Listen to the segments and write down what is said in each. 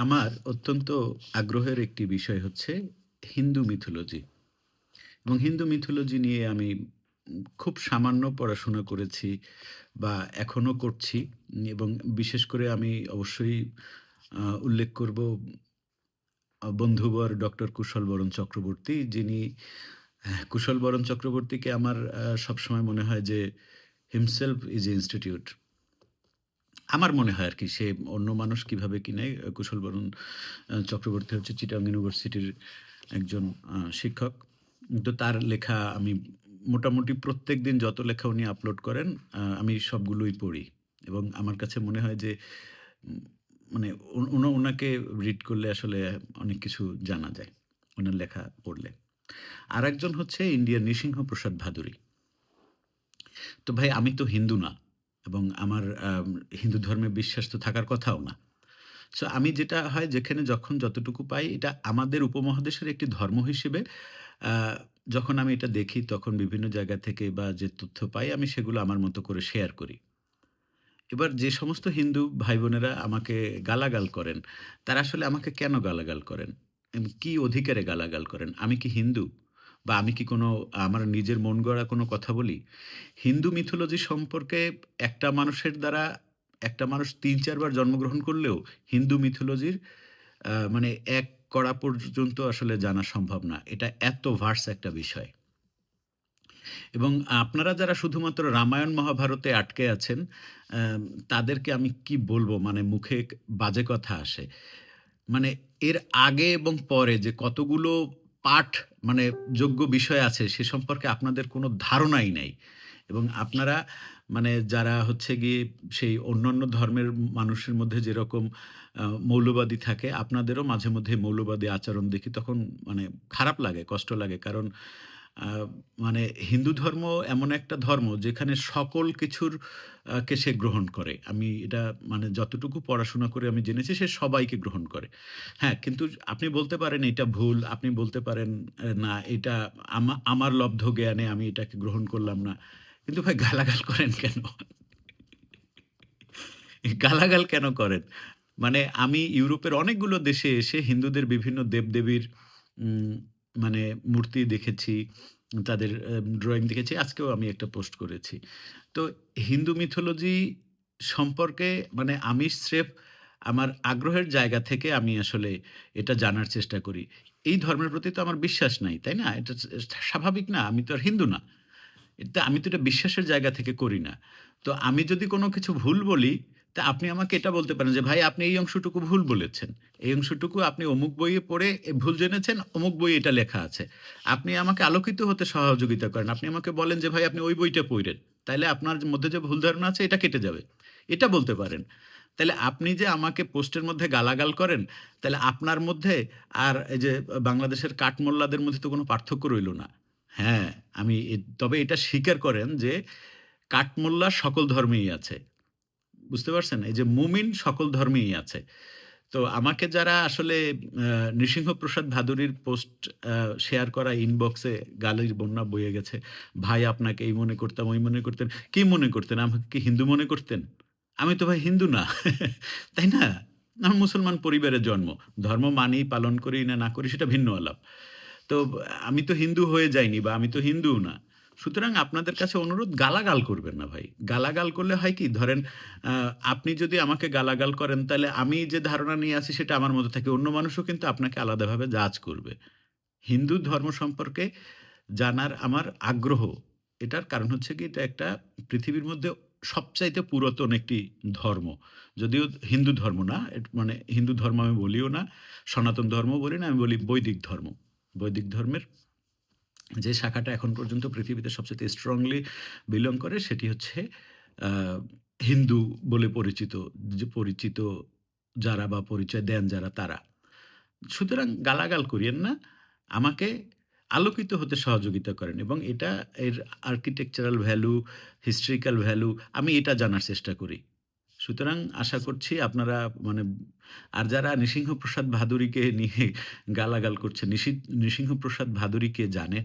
আমার অত্যন্ত আগ্রহের একটি বিষয় হচ্ছে হিন্দু মিথোলজি এবং হিন্দু মিথোলজি নিয়ে আমি খুব সামান্য পড়াশোনা করেছি বা এখনো করছি এবং বিশেষ করে আমি অবশ্যই উল্লেখ করব বন্ধুবর ডক্টর কুশল বরণ চক্রবর্তী যিনি কুশল বরণ চক্রবর্তীকে আমার সবসময় মনে হয় যে হিমসেলফ ইজ এ ইনস্টিটিউট। আমার মনে হয় আরকি সে অন্য মানুষ কিভাবে কি নেয় কুশল বরণ চক্রবর্তী হচ্ছে চিটাগং ইউনিভার্সিটির একজন শিক্ষক। তো তার লেখা আমি মোটামুটি প্রত্যেকদিন যত লেখা উনি আপলোড করেন আমি সবগুলোই পড়ি। এবং আমার কাছে মনে হয় যে উম মানে উনাকে রিড করলে আসলে অনেক কিছু জানা যায়, উনার লেখা পড়লে। আরেকজন হচ্ছে ইন্ডিয়ার নৃসিংহপ্রসাদ ভাদুরী। তো ভাই আমি তো হিন্দু না এবং আমার হিন্দু ধর্মে বিশ্বাস তো থাকার কথাও না। সো আমি যেটা হয় যেখানে যখন যতটুকু পাই এটা আমাদের উপমহাদেশের একটি ধর্ম হিসেবে আ যখন আমি এটা দেখি তখন বিভিন্ন জায়গা থেকে বা যে তথ্য পাই আমি সেগুলো আমার মতো করে শেয়ার করি। এবার যে সমস্ত হিন্দু ভাই-বোনেরা আমাকে গালাগাল করেন, তারা আসলে আমাকে কেন গালাগাল করেন? কি অধিকারে গালাগাল করেন? আমি কি হিন্দু? বা আমি কি কোনো আমার নিজের মন গড়া কোনো কথা বলি? হিন্দু মিথোলজি সম্পর্কে একটা মানুষের দ্বারা একটা মানুষ ৩-৪ বার জন্মগ্রহণ করলেও হিন্দু মিথোলজির মানে ১ কড়া পর্যন্ত আসলে জানা সম্ভব না। এটা এত ভার্স একটা বিষয়। এবং আপনারা যারা শুধুমাত্র রামায়ণ, মহাভারতে আটকে আছেন, অ্যাম তাদেরকে আমি কি বলবো? মানে মুখে বাজে কথা আসে। মানে এর আগে এবং পরে যে কতগুলো পাঠ মানে যোগ্য বিষয় আছে সে সম্পর্কে আপনাদের কোনো ধারণাই নাই। এবং আপনারা মানে যারা হচ্ছে গিয়ে সেই অন্যান্য ধর্মের মানুষের মধ্যে যেরকম মৌলবাদী থাকে, আপনাদেরও মাঝে মধ্যে মৌলবাদী আচরণ দেখি তখন মানে খারাপ লাগে, কষ্ট লাগে। কারণ আ মানে হিন্দু ধর্ম এমন একটা ধর্ম যেখানে সকল কিছুর কে সে গ্রহণ করে। আমি এটা মানে যতটুকু পড়াশোনা করে আমি জেনেছি সে সবাইকে গ্রহণ করে। হ্যাঁ, কিন্তু আপনি বলতে পারেন এটা ভুল, আপনি বলতে পারেন না এটা আমার লব্ধ জ্ঞানে আমি এটাকে গ্রহণ করলাম না। কিন্তু ভাই গালাগাল করেন কেন? গালাগাল কেন করেন? মানে আমি ইউরোপের অনেকগুলো দেশে এসে হিন্দুদের বিভিন্ন দেবদেবীর উম মানে মূর্তি দেখেছি, তাদের ড্রইং দেখেছি। আজকেও আমি একটা পোস্ট করেছি। তো হিন্দু মিথোলজি সম্পর্কে মানে আমি স্রেফ আমার আগ্রহের জায়গা থেকে আমি আসলে এটা জানার চেষ্টা করি। এই ধর্মের প্রতি তো আমার বিশ্বাস নাই, তাই না? এটা স্বাভাবিক না? আমি তো আর হিন্দু না। আমি তো এটা বিশ্বাসের জায়গা থেকে করি না। তো আমি যদি কোনো কিছু ভুল বলি, তা আপনি আমাকে এটা বলতে পারেন যে, "ভাই আপনি এই অংশটুকু ভুল বলেছেন। এই অংশটুকু আপনি অমুক বইয়ে পড়ে ভুল জেনেছেন, অমুক বইয়ে এটা লেখা আছে।" আপনি আমাকে আলোকিত হতে সহযোগিতা করেন। আপনি আমাকে বলেন যে, "ভাই আপনি ওই বইটা পইড়েন। তাইলে আপনার মধ্যে যে ভুল ধারণা আছে এটা কেটে যাবে।" এটা বলতে পারেন। তাইলে আপনি যে আমাকে পোস্টের মধ্যে গালাগাল করেন, তাইলে আপনার মধ্যে আর এই যে বাংলাদেশের কাঠমোল্লাদের মধ্যে তো কোনো পার্থক্য রইল না। হ্যাঁ, আমি তবে এটা স্বীকার করেন যে কাঠমোল্লা সকল ধর্মেই আছে। বুঝতে পারছেন? এই যে মুমিন সকল ধর্মেই আছে। তো আমাকে যারা আসলে নৃসিংহপ্রসাদ ভাদুরীর পোস্ট আ শেয়ার করা ইনবক্সে গালির বন্যা বয়ে গেছে। ভাই আপনাকে এই মনে করতাম, ওই মনে করতেন। কি মনে করতেন? আমাকে কি হিন্দু মনে করতেন? আমি তো ভাই হিন্দু না। তাই না? আমার মুসলমান পরিবারে জন্ম। ধর্ম মানি, পালন করি না, না করি সেটা ভিন্ন আলাপ। তো আমি তো হিন্দু হয়ে যাইনি বা আমি তো হিন্দুও না। সুতরাং আপনাদের কাছে অনুরোধ গালাগাল করবেন না ভাই। গালাগাল করলে হয় কি ধরেন আ আপনি যদি আমাকে গালাগাল করেন তাহলে আমি যে ধারণা নিয়ে আছি সেটা আমার মধ্যে থাকে। অন্য মানুষও কিন্তু আপনাকে আলাদাভাবে জাজ করবে। হিন্দু ধর্ম সম্পর্কে জানার আমার আগ্রহ। এটার কারণ হচ্ছে কি এটা একটা পৃথিবীর মধ্যে সবচাইতে পুরাতন একটি ধর্ম। যদিও হিন্দু ধর্ম না, মানে হিন্দু ধর্ম আমি বলিও না, সনাতন ধর্মও বলি না, আমি বলি বৈদিক ধর্ম। বৈদিক ধর্মের যে শাখাটা এখন পর্যন্ত পৃথিবীতে সবচাইতে স্ট্রংলি বিলং করে সেটি হচ্ছে আ হিন্দু বলে পরিচিত। যে পরিচিত যারা বা পরিচয় দেন যারা তারা। সুতরাং গালাগাল করিয়েন না। আমাকে আলোকিত হতে সহযোগিতা করেন এবং এটা এর আর্কিটেকচারাল ভ্যালু, হিস্ট্রিক্যাল ভ্যালু আমি এটা জানার চেষ্টা করি। সুতরাং আশা করছি আপনারা মানে আর যারা নৃসিংহপ্রসাদ ভাদুরীকে নিয়ে গালাগাল করছে, নৃসিংহপ্রসাদ ভাদুরী কে জানেন?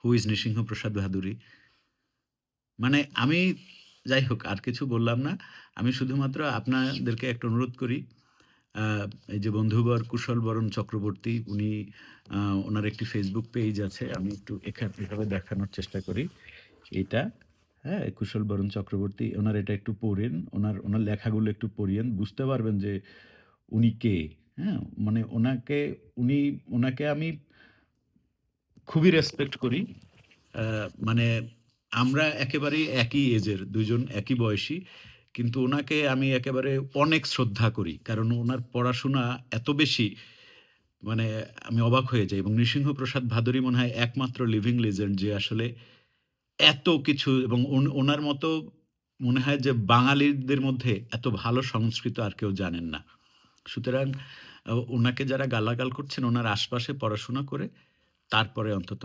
Who is Nrisinghaprasad Bhaduri? মানে আমি যাই হোক আর কিছু বললাম না। আমি শুধুমাত্র আপনাদেরকে একটা অনুরোধ করি আ এই যে বন্ধুবর কুশল বরণ চক্রবর্তী উনি আ উনার একটি Facebook পেজ আছে। আমি একটু এভাবে দেখানোর চেষ্টা করি। এটা, হ্যাঁ? কুশল বরণ চক্রবর্তী উনার এটা একটু পড়েন। উনার লেখাগুলো একটু পড়িয়েন। বুঝতে পারবেন যে উনি কে, হ্যাঁ? মানে উনি উনাকে আমি খুবই রেসপেক্ট করি। আ মানে আমরা একেবারেই একই এজের ২ জন একই বয়সী। কিন্তু উনাকে আমি একেবারে অনেক শ্রদ্ধা করি। কারণ উনার পড়াশোনা এত বেশি মানে আমি অবাক হয়ে যাই এবং নৃসিংহপ্রসাদ ভাদুরী মনে হয় একমাত্র লিভিং লেজেন্ড যে আসলে এত কিছু এবং উনার মতো মনে হয় যে বাঙালিদের মধ্যে এত ভালো সংস্কৃত আর কেউ জানেন না। সুতরাং উনাকে যারা গালাগাল করছেন উনার আশপাশে পড়াশোনা করে তারপরে অন্তত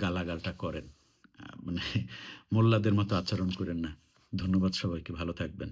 গালাগালটা করেন। মানে মোল্লাদের মতো আচরণ কইরেন না। ধন্যবাদ সবাইকে। ভালো থাকবেন।